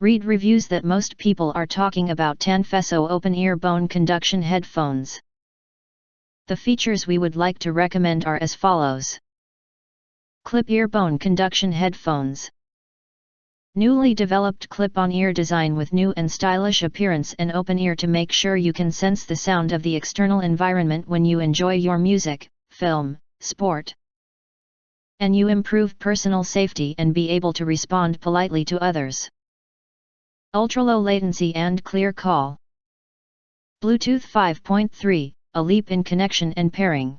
Read reviews that most people are talking about TANFESO open-ear bone conduction headphones. The features we would like to recommend are as follows. Clip-ear bone conduction headphones. Newly developed clip-on ear design with new and stylish appearance and open ear to make sure you can sense the sound of the external environment when you enjoy your music, film, sport. And you improve personal safety and be able to respond politely to others. Ultra-low latency and clear call. Bluetooth 5.3, a leap in connection and pairing.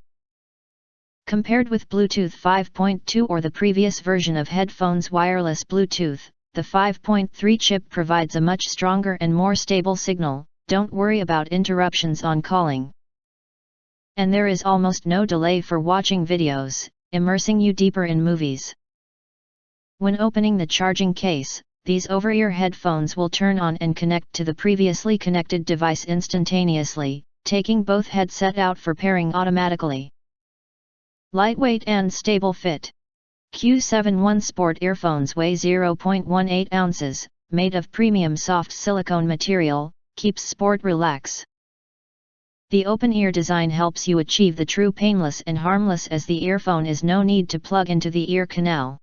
Compared with Bluetooth 5.2 or the previous version of headphones wireless Bluetooth, the 5.3 chip provides a much stronger and more stable signal. Don't worry about interruptions on calling. And there is almost no delay for watching videos, immersing you deeper in movies. When opening the charging case, these over-ear headphones will turn on and connect to the previously connected device instantaneously, taking both headset out for pairing automatically. Lightweight and stable fit. Q71 Sport earphones weigh 0.18 ounces, made of premium soft silicone material, keeps sport relax. The open-ear design helps you achieve the true painless and harmless as the earphone is no need to plug into the ear canal.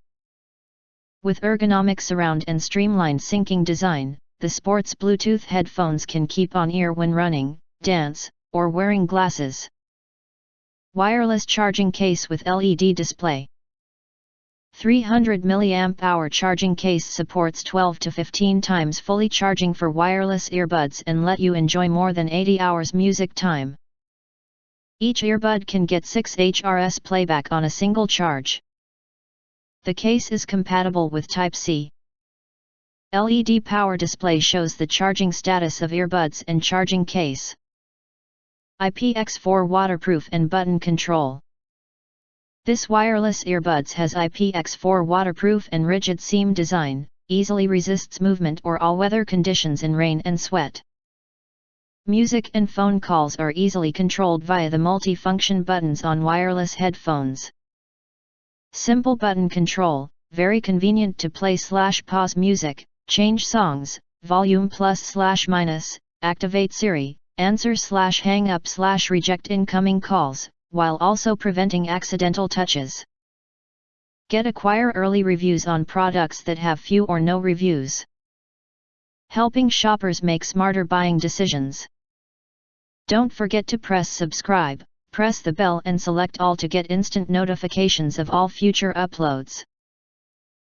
With ergonomic surround and streamlined syncing design, the sports Bluetooth headphones can keep on ear when running, dance, or wearing glasses. Wireless charging case with LED display. 300 mAh charging case supports 12 to 15 times fully charging for wireless earbuds and let you enjoy more than 80 hours music time. Each earbud can get 6 HRS playback on a single charge. The case is compatible with Type-C. LED power display shows the charging status of earbuds and charging case. IPX4 waterproof and button control. This wireless earbuds has IPX4 waterproof and rigid seam design, easily resists movement or all weather conditions in rain and sweat. Music and phone calls are easily controlled via the multi-function buttons on wireless headphones. Simple button control, very convenient to play/pause music, change songs, volume plus/minus, activate Siri, answer/hang up/reject incoming calls, while also preventing accidental touches. Acquire early reviews on products that have few or no reviews. Helping shoppers make smarter buying decisions. Don't forget to press subscribe. Press the bell and select all to get instant notifications of all future uploads.